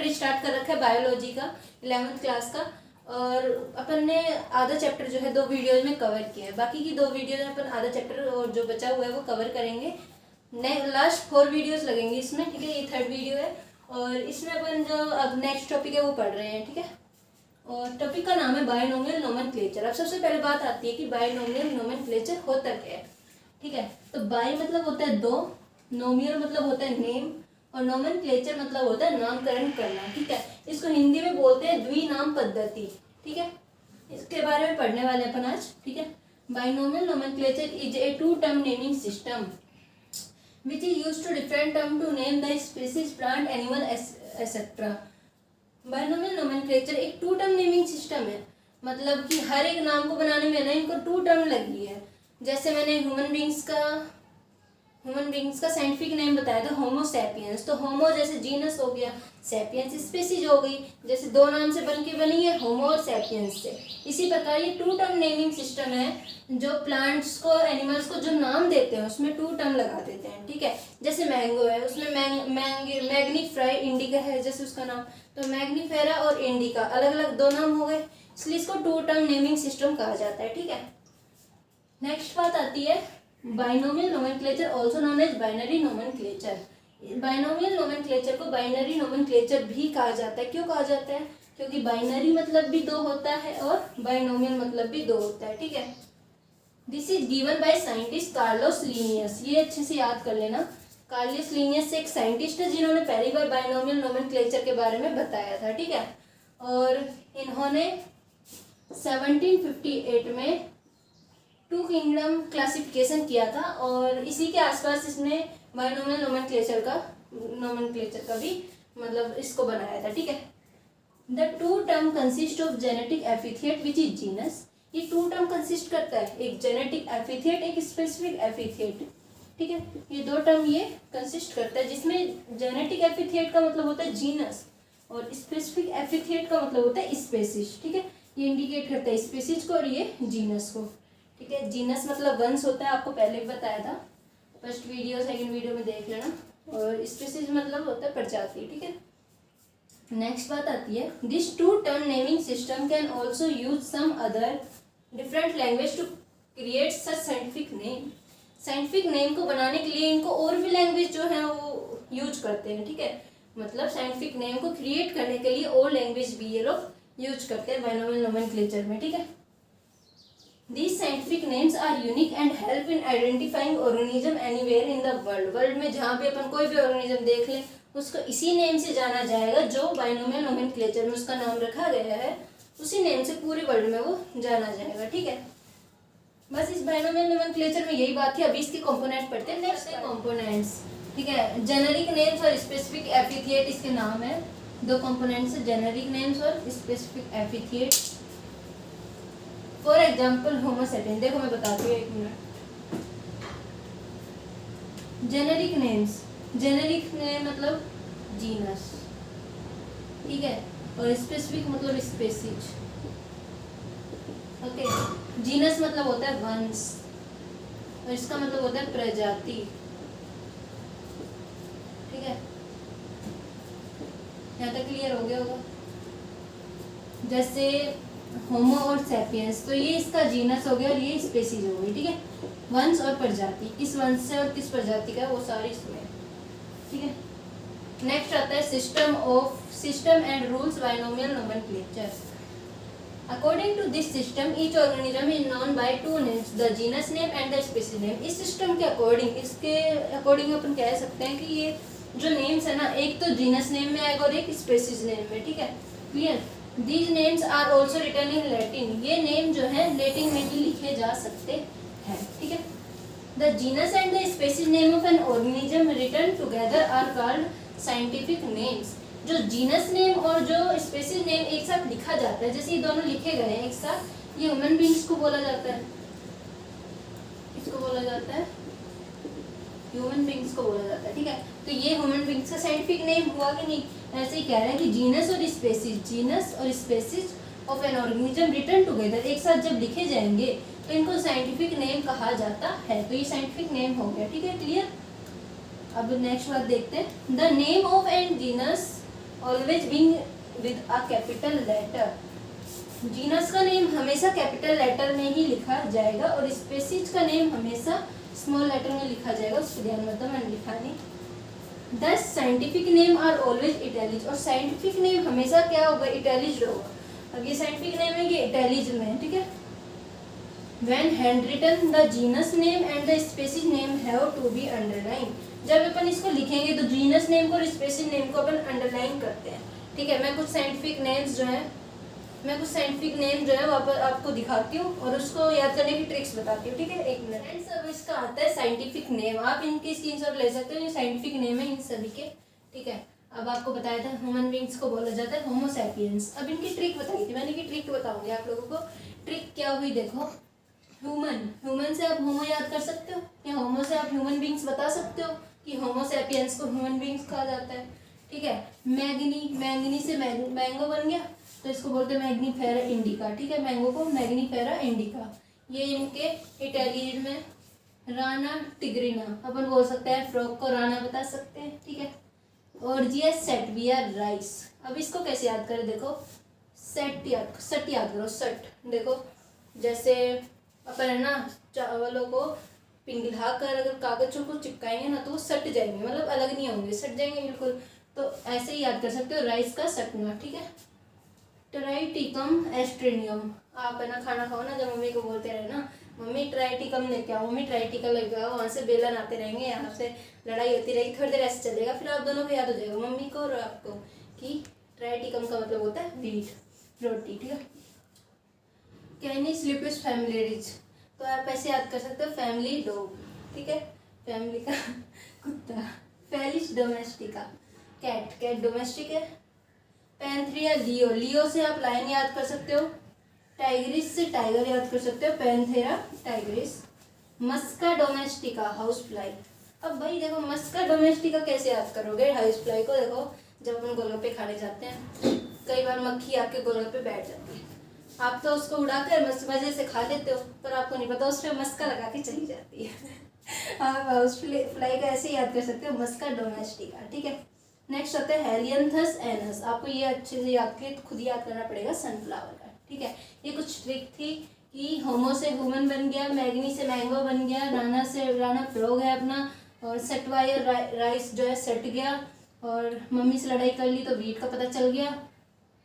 Chapter start कर रखा है बायोलॉजी का 11th क्लास का, और अपन ने आधा चैप्टर जो है 2 वीडियोज में कवर किया है। बाकी की 2 वीडियो में अपन आधा चैप्टर और जो बचा हुआ है वो कवर करेंगे। लास्ट 4 वीडियोज लगेंगी इसमें, ठीक है। ये 3rd वीडियो है और इसमें अपन जो अब नेक्स्ट टॉपिक है वो पढ़ रहे हैं, ठीक है। और टॉपिक का नाम है बायनोमियल नोमेनक्लेचर। अब सबसे पहले बात आती है कि बायनोमियल नोमेनक्लेचर होता क्या है, ठीक है। तो बाय मतलब होता है 2, नोमियल मतलब होता है नेम, और नोमेनक्लेचर मतलब होता है नामकरण करना, ठीक है। इसको हिंदी में बोलते हैं द्विनाम पद्धति, ठीक है। इसके बारे में पढ़ने वाले अपन आज, ठीक है। Binomial nomenclature is a 2 term naming system which is used to different term to name the species, plant, animal, etc. Binomial nomenclature एक 2 टर्म नेमिंग सिस्टम है, मतलब कि हर एक नाम को बनाने में ना इनको 2 टर्म लगी है। जैसे मैंने ह्यूमन बींग्स का साइंटिफिक नेम बताया था होमो सैपियंस, तो होमो जैसे जीनस हो गया, सैपियंस स्पीसीज हो गई, जैसे 2 नाम से बन के बनी है होमो और सैपियंस से। इसी प्रकार ये 2 टर्म नेमिंग सिस्टम है, जो प्लांट्स को, एनिमल्स को जो नाम देते हैं उसमें 2 टर्म लगा देते हैं, ठीक है। जैसे मैंगो है, उसमें मैग्नीफ्राई इंडिका है जैसे उसका नाम, तो मैग्नीफेरा और इंडिका अलग अलग 2 नाम हो गए, इसलिए इसको 2 टर्म नेमिंग सिस्टम कहा जाता है, ठीक है। नेक्स्ट बात आती है binomial nomenclature also known as binary nomenclature. Binomial nomenclature को बाइनरी नोमेनक्लेचर भी कहा जाता है। क्यों कहा जाता है? क्योंकि बाइनरी मतलब भी 2 होता है और बायनोमियल मतलब भी 2 होता है, ठीक है। This is given by scientist Carlos Linnaeus. ये अच्छे से याद कर लेना, कार्लोस लीनियस एक साइंटिस्ट है जिन्होंने पहली बार बायनोमियल नोमेनक्लेचर के बारे में बताया था, ठीक है। और इन्होंने 1758 में 2 किंगडम क्लासिफिकेशन किया था, और इसी के आसपास इसने बायनोमियल नोमेनक्लेचर का भी मतलब इसको बनाया था, ठीक है। The 2 term consist of genetic epithet which is genus. ये 2 टर्म कंसिस्ट करता है, एक जेनेटिक एपिथेट, एक स्पेसिफिक एपिथेट, ठीक है। ये 2 टर्म ये कंसिस्ट करता है, जिसमें जेनेटिक एपिथेट का मतलब होता है जीनस और स्पेसिफिक एपिथेट का मतलब होता है स्पेसीज, ठीक है। ये इंडिकेट करता है स्पेसीज को और ये जीनस को, ठीक है। जीनस मतलब वंश होता है, आपको पहले भी बताया था, फर्स्ट वीडियो 2nd वीडियो में देख लेना। और स्पीसीज मतलब होता है प्रजाति, ठीक है। नेक्स्ट बात आती है this 2 term naming system can also use some other different language to create such scientific name. Scientific name को बनाने के लिए इनको और भी लैंग्वेज जो है वो यूज करते हैं, ठीक है। मतलब साइंटिफिक नेम को क्रिएट करने के लिए और लैंग्वेज भी ये लोग यूज करते हैं बायनोमियल नोमेनक्लेचर में, ठीक है। These scientific names are unique and help in identifying organism anywhere in the world. World में जहाँ भी अपन कोई भी ऑर्गेनिज्म देख लें उसको इसी नेम से जाना जाएगा, जो बायनोमियल नोमेनक्लेचर में उसका नाम रखा गया है, उसी नेम से पूरे वर्ल्ड में वो जाना जाएगा, ठीक है। बस इस बायनोमियल नोमेनक्लेचर में यही बात है। अभी इसके कंपोनेंट पढ़ते हैं। नेक्स्ट है कंपोनेंट्स, ठीक है। जेनेरिक नेम्स और स्पेसिफिक एपिथेट इसके नाम है। 2 कंपोनेंट्स है, जेनेरिक नेम्स और specific epithet. For example Homo sapiens, देखो मैं बताती हूँ 1 minute. Generic names, generic name मतलब जीनस, ठीक है, और स्पेसिफिक मतलब स्पेसीज, ओके। जीनस मतलब होता है वंश और इसका मतलब होता है प्रजाति, ठीक है। यहाँ तक क्लियर हो गया होगा। जैसे होमो और सैपियंस, तो ये इसका जीनस हो गया और ये स्पेसीज हो गई, ठीक है। वंश और प्रजाति, किस वंश से और किस प्रजाति का, वो सारी इसमें, ठीक है। नेक्स्ट आता है system and rules binomial nomenclature. According to this system each organism is known by 2 names, the genus name and the species name. इस सिस्टम के अकॉर्डिंग अपन कह सकते हैं कि ये जो नेम्स है ना, एक तो जीनस नेम में आएगा और एक स्पीसीज नेम में, ठीक है। Clear? These names are also written in Latin. ये नेम जो है लैटिन में भी लिखे जा सकते हैं, ठीक है। The genus and the species name of an organism written together are called scientific names. जो जीनस नेम और जो स्पेसीज नेम एक साथ लिखा जाता है, जैसे ये दोनों लिखे गए हैं एक साथ, ये ह्यूमन बींग्स को बोला जाता है, इसको बोला जाता है ह्यूमन बींग्स को बोला जाता है, ठीक है। तो ये ह्यूमन बींग्स का साइंटिफिक नेम हुआ कि नहीं? ऐसे ही कह रहे हैं कि जीनस और species of an organism written together, एक साथ जब लिखे जाएंगे तो इनको साइंटिफिक नेम कहा जाता है। तो ये साइंटिफिक नेम हो गया, ठीक है। क्लियर? अब नेक्स्ट बात देखते हैं। The name of an genus always being with a capital letter. Genus का नेम हमेशा कैपिटल लेटर में ही लिखा जाएगा और स्पीशीज का नेम हमेशा स्मॉल लेटर में लिखा जाएगा, उसको ध्यान मत दो, मैंने लिखा नहीं। Thus scientific name are always italic, और साइंटिफिक नेम हमेशा क्या होगा, इटैलिक होगा। अब ये साइंटिफिक नेम है, ये इटैलिक में है, ठीक है। When handwritten, the genus name and the species name have to be underlined। जब अपन इसको लिखेंगे तो जीनस नेम को और स्पेसीज नेम को अपन अंडरलाइन करते हैं, ठीक है। मैं कुछ साइंटिफिक नेम्स जो है वो आपको दिखाती हूँ और उसको याद करने की ट्रिक्स बताती हूँ, ठीक है। एक मिनट फ्रेंड्स, अब इसका आता है साइंटिफिक नेम। आप इनकी स्क्रीनशॉट ले सकते हो, ये साइंटिफिक नेम है इन सभी के, ठीक है। अब आपको बताया था ह्यूमन बींग्स को बोला जाता है होमो सैपियंस। अब इनकी ट्रिक बताई थी मैंने, की ट्रिक बताऊंगी आप लोगों को। ट्रिक क्या हुई देखो, ह्यूमन से आप होमो याद कर सकते हो, या होमो से आप ह्यूमन बींग्स बता सकते हो कि होमो सैपियंस को ह्यूमन बींग्स कहा जाता है, ठीक है। मैंगनी से मैंगो बन गया तो इसको बोलते हैं मैग्नीफेरा इंडिका, ठीक है। मैंगो को मैग्नीफेरा इंडिका। ये इनके इटालियन में राना टिग्रिना, अपन बोल सकते हैं फ्रॉग को राना बता सकते हैं, ठीक है। और सेटविया राइस। अब इसको कैसे याद करें, देखो सट याद करो, सट देखो, जैसे अपन है ना चावलों को पिघला कर अगर कागजों को चिपकाएंगे ना तो वो सट जाएंगे, मतलब अलग नहीं होंगे, सट जाएंगे बिल्कुल। तो ऐसे ही याद कर सकते हो राइस का सटना, ठीक है। ट्राइटिकम एस्ट्रेनियम। आप है ना खाना खाओ ना, जब मम्मी को बोलते रहे ना, मम्मी ट्राइटिकम लेके आओ, मम्मी ट्राइटिकम लेके आओ, वहाँ से बेलन आते रहेंगे, यहाँ से लड़ाई होती रहेगी, थोड़ी देर ऐसे चलेगा, फिर आप दोनों को याद हो जाएगा, मम्मी को और आपको, कि ट्राइटिकम का मतलब होता है व्हीट, रोटी, ठीक है। कैनिस लिपिस फैमिलीज, तो आप ऐसे याद कर सकते हो फैमिली डॉग, ठीक है, फैमिली का कुत्ता। फेलिस डोमेस्टिका, कैट डोमेस्टिक है। पैंथेरा लियो से आप लायन याद कर सकते हो। टाइग्रिस से टाइगर याद कर सकते हो, पैंथेरा टाइग्रिस। मस्का डोमेस्टिका हाउस फ्लाई। अब भाई देखो मस्का डोमेस्टिका कैसे याद करोगे हाउस फ्लाई को, देखो जब अपन गोलगप्पे खाने जाते हैं कई बार मक्खी आके गोलगप्पे बैठ जाती है, आप तो उसको उड़ाकर मजे से खा लेते हो, पर आपको नहीं पता उस पर मस्का लगा के चली जाती है। आप हाउस फ्लाई का ऐसे याद कर सकते हो, मस्का डोमेस्टिका, ठीक है। नेक्स्ट आता है हेलियंथस एनस। आपको ये अच्छे से खुद याद करना पड़ेगा सनफ्लावर का, ठीक है। ये कुछ ट्रिक थी कि होमो से ह्यूमन बन गया, मैग्नी से मैंगो बन गया, राना से राना फ्रॉग है अपना, और सटवायर राइस जो है सट गया, और मम्मी से लड़ाई कर ली तो वीट का पता चल गया,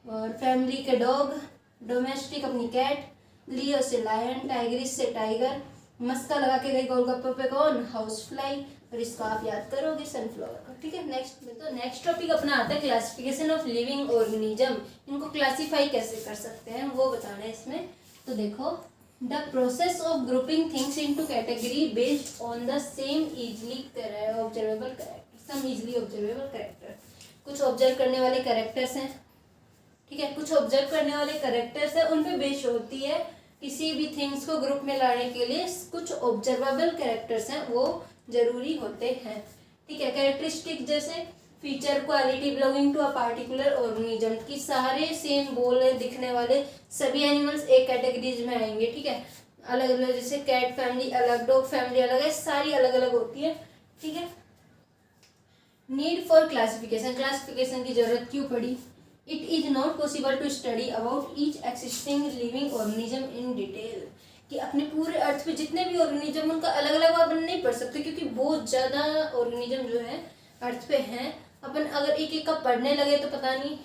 और फैमिली के डॉग, डोमेस्टिक अपनी कैट, लियो से लायन, टाइग्रिस से टाइगर, मस्का लगा के गई गोलगप्पे पे कौन, हाउस फ्लाई, और इसको आप याद करोगे सनफ्लावर का, ठीक है। नेक्स्ट टॉपिक अपना आता है क्लासिफिकेशन ऑफ लिविंग ऑर्गेनिज्म। इनको क्लासीफाई कैसे कर सकते हैं वो बताना है इसमें। तो देखो, the process of grouping things into category based on the same easily observable character. कुछ ऑब्जर्व करने वाले कैरेक्टर्स हैं, ठीक है, कुछ ऑब्जर्व करने वाले कैरेक्टर्स है, उन पे बेस्ड होती है किसी भी थिंग्स को ग्रुप में लाने के लिए कुछ ऑब्जर्वेबल कैरेक्टर्स हैं वो जरूरी होते हैं, ठीक है। कैरेक्टरिस्टिक जैसे feature, quality belonging to a particular organism, की सारे सेम बोले दिखने वाले सभी एनिमल्स एक कैटेगरीज में आएंगे, ठीक है। अलग अलग, जैसे कैट फैमिली अलग, डॉग फैमिली अलग है, सारी अलग अलग होती है, ठीक है। नीड फॉर क्लासिफिकेशन की जरूरत क्यों पड़ी? It is not possible to study about each existing living organism in detail, कि अपने पूरे अर्थ पे जितने भी ऑर्गेनिज्म उनका अलग अलग अपन नहीं पढ़ सकते, क्योंकि बहुत ज़्यादा ऑर्गेनिज्म जो है अर्थ पे हैं। अपन अगर एक एक का पढ़ने लगे तो पता नहीं,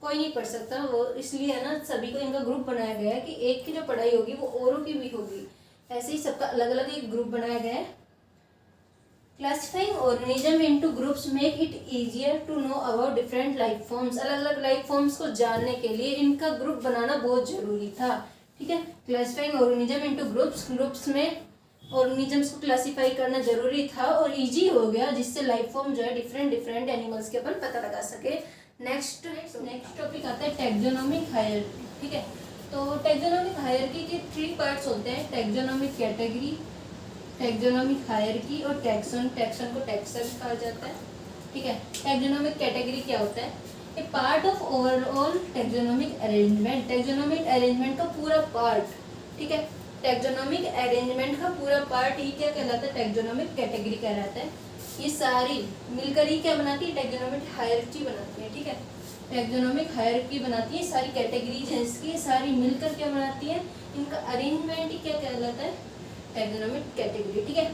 कोई नहीं पढ़ सकता वो, इसलिए है ना सभी को इनका ग्रुप बनाया गया है कि एक की जो पढ़ाई होगी वो औरों की भी होगी, ऐसे ही सबका अलग अलग एक ग्रुप बनाया गया है। Classifying organism into groups make it easier to know about different life forms. अलग अलग लाइफ फॉर्म्स को जानने के लिए इनका ग्रुप बनाना बहुत जरूरी था, ठीक है। क्लासिफाइंग ऑर्गेनिज्म इनटू ग्रुप्स में ऑर्गेनिजम्स को क्लासिफाई करना जरूरी था और इजी हो गया, जिससे लाइफ फॉर्म जो है डिफरेंट एनिमल्स के अपन पता लगा सके। नेक्स्ट टॉपिक आता है टैक्सोनॉमिक हायरार्की, ठीक है। तो टैक्सोनॉमिक हायरार्की के 3 पार्ट्स होते हैं, टैक्सोनॉमिक कैटेगरी, टैक्सोनॉमिक हायरार्की और टैक्सन को टैक्सन कहा जाता है, ठीक है। टैक्सोनॉमिक कैटेगरी क्या होता है? A part of overall taxonomic arrangement, taxonomic arrangement का पूरा पार्ट, ठीक है। टैक्सोनॉमिक अरेंजमेंट का पूरा पार्ट ही क्या कहलाता है? टैक्सोनॉमिक कैटेगरी कहलाता है। ये सारी मिलकर ही क्या बनाती है, टैक्सोनॉमिक हायरार्की बनाती है। ठीक है, टैक्सोनॉमिक हायरार्की बनाती है, सारी कैटेगरीज हैं इसकी, सारी मिलकर क्या बनाती है, इनका अरेंजमेंट ही क्या कहलाता है, टैक्सोनॉमिक कैटेगरी। ठीक है,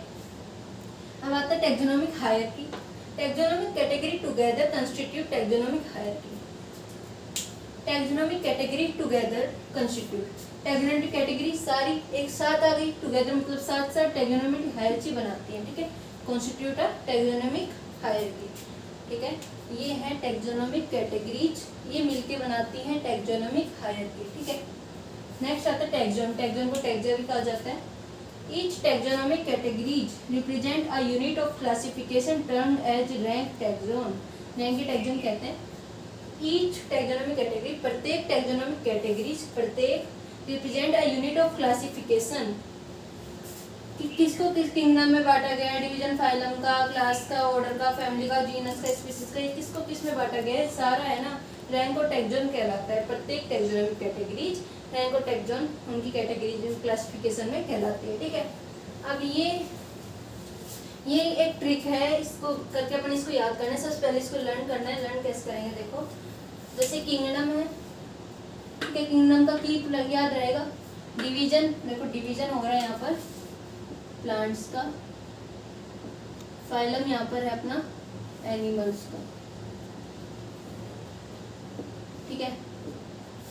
अब आता है taxonomic hierarchy. Taxonomic category together constitute taxonomic hierarchy. Taxonomic category together constitute, taxonomic category सारी एक साथ आ गई, टुगेदर मतलब साथ साथ टैक्सोनॉमिक हायरार्की बनाती है। ठीक है, कॉन्स्टिट्यूट अ टैक्सोनॉमिक हायरार्की। ठीक है, ये है टैक्सोनॉमिक कैटेगरीज, ये मिलके बनाती हैं टैक्सोनॉमिक हायरार्की। ठीक है, नेक्स्ट आता है टैक्सोन। टैक्सोन को टैक्सा भी कहा जाता है। Each taxonomic categories represent a unit of classification termed as rank taxon. Rank के टैक्सोन कहते हैं। ईच टैक्सोनॉमिक कैटेगरी, प्रत्येक टैक्सोनॉमिक कैटेगरीज, प्रत्येक represent a unit of classification, कि किसको किस किंगडम में बांटा गया है, डिवीजन फाइलम का, क्लास का, ऑर्डर का, फैमिली का, जीनस का, स्पीसीज का, ये किसको किस में बांटा गया है, सारा है ना, रैंक और टैक्सोन कहलाता है। प्रत्येक टैक्सोनॉमिक कैटेगरीज, रैंक और टैक्सोन उनकी कैटेगरीज क्लासिफिकेशन में कहलाती है। ठीक है, अब ये एक ट्रिक है, इसको करके अपन इसको याद करना है। सबसे पहले इसको लर्न करना है। लर्न कैसे करेंगे, देखो जैसे किंगडम है, ठीक है, किंगडम का की याद रहेगा, डिवीजन, देखो डिवीजन हो रहा है यहाँ पर प्लांट्स का, फाइलम यहाँ पर है अपना एनिमल्स का। ठीक है,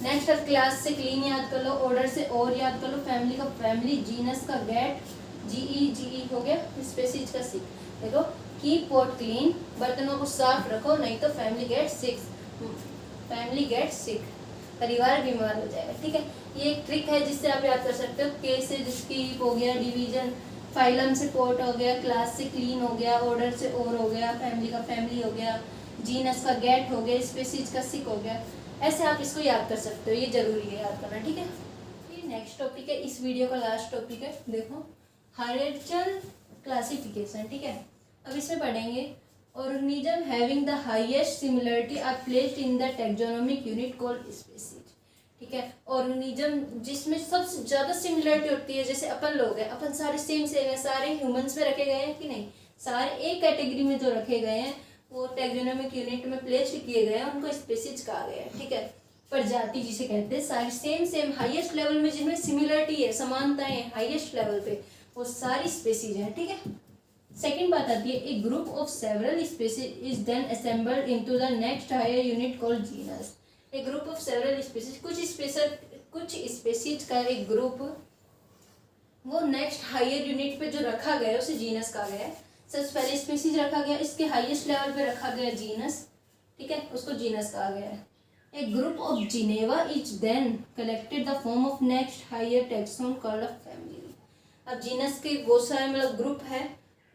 नेक्स्ट है क्लास से क्लीन याद कर लो, ऑर्डर से और याद कर लो, फैमिली का फैमिली, जीनस का गेट, जीई हो गया, स्पीसीज का सिक। देखो कीप पॉट क्लीन, बर्तनों को साफ रखो, नहीं तो family get sick, family get sick, परिवार बीमार हो जाएगा। ठीक है, ये एक ट्रिक है जिससे आप याद कर सकते हो। के से जिसकी हो गया, डिवीजन, फाइलम से पोर्ट हो गया, क्लास से क्लीन हो गया, ऑर्डर से और हो गया, फैमिली का फैमिली हो गया, जीनस का गेट हो गया, स्पीसीज का सिक हो गया। ऐसे आप इसको याद कर सकते हो, ये जरूरी है याद करना। ठीक है, ये नेक्स्ट टॉपिक है, इस वीडियो का लास्ट टॉपिक है। देखो हायरार्किकल क्लासिफिकेशन। ठीक है, अब इसमें पढ़ेंगे organism having the highest similarity are placed in the taxonomic unit called species. ठीक है, ऑर्गेनिज्म जिसमें सबसे ज्यादा सिमिलरिटी होती है, जैसे अपन लोग हैं, अपन सारे सेम है, सारे ह्यूमंस में रखे गए हैं कि नहीं, सारे एक कैटेगरी में जो रखे गए हैं वो टैक्सोनॉमिक यूनिट में प्लेस्ड किए गए हैं, उनको स्पीसीज कहा गया है। ठीक है, प्रजाति जिसे कहते हैं, सारी सेम हाईएस्ट लेवल में जिनमें सिमिलरिटी है, समानताएं हाईएस्ट लेवल पे, वो सारी स्पीसीज है। ठीक है, सेकेंड बात आती है, a group of several species is then assembled into the next higher unit called genus. A group of several species, कुछ स्पीसीज का एक ग्रुप, वो नेक्स्ट हायर यूनिट पे जो रखा गया है उसे जीनस कहा गया है। सबसे पहले स्पीसीज रखा गया, इसके हाईएस्ट लेवल पे रखा गया जीनस। ठीक है, उसको जीनस कहा गया है। A group of genera is then collected the form of next higher taxon called a family. अब जीनस के बहुत सारे मतलब ग्रुप है,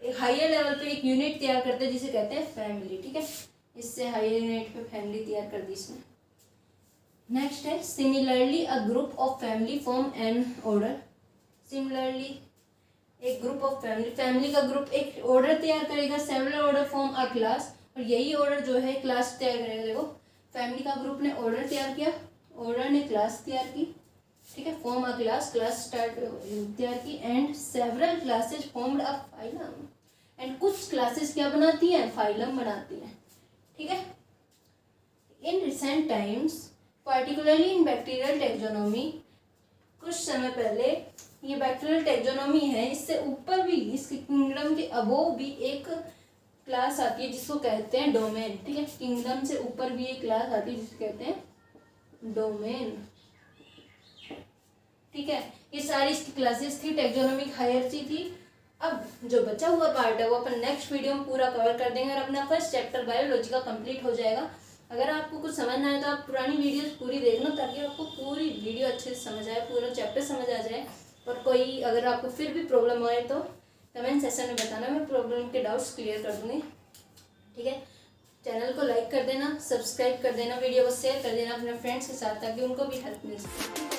एक हायर लेवल पे एक यूनिट तैयार करते हैं जिसे कहते हैं फैमिली। ठीक है, इससे हायर यूनिट पे फैमिली तैयार कर दी इसने। नेक्स्ट है similarly a group of family form an order. Similarly एक ग्रुप ऑफ फैमिली का ग्रुप एक ऑर्डर तैयार करेगा, several order form a class, और यही ऑर्डर जो है क्लास तैयार करेगा। देखो फैमिली का ग्रुप ने ऑर्डर तैयार किया, ऑर्डर ने क्लास तैयार की। ठीक है, form a class, class start तैयार की, and several classes formed a phylum, and कुछ क्लासेस क्या बनाती हैं, फाइलम बनाती हैं। ठीक है, in recent times particularly in bacterial taxonomy, कुछ समय पहले ये बैक्टीरियल टैक्सोनॉमी है, इससे ऊपर भी, इसके किंगडम के अबोव भी एक क्लास आती है जिसको कहते हैं डोमेन। ठीक है, किंगडम से ऊपर भी एक क्लास आती है जिसको कहते हैं डोमेन। ठीक है, ये सारी इसकी क्लासेस थी, टैक्सोनॉमिक हायरार्की थी। अब जो बचा हुआ पार्ट है वो अपन नेक्स्ट वीडियो में पूरा कवर कर देंगे और अपना फर्स्ट चैप्टर बायोलॉजी का कंप्लीट हो जाएगा। अगर आपको कुछ समझ ना आए तो आप पुरानी वीडियोस पूरी देखना, ताकि आपको पूरी वीडियो अच्छे से समझ आए, पूरा चैप्टर समझ आ जाए। और कोई अगर आपको फिर भी प्रॉब्लम आए तो कमेंट सेक्शन में बताना, मैं प्रॉब्लम के डाउट्स क्लियर कर दूँगी। ठीक है, चैनल को लाइक कर देना, सब्सक्राइब कर देना, वीडियो को शेयर कर देना अपने फ्रेंड्स के साथ, ताकि उनको भी हेल्प मिल सके।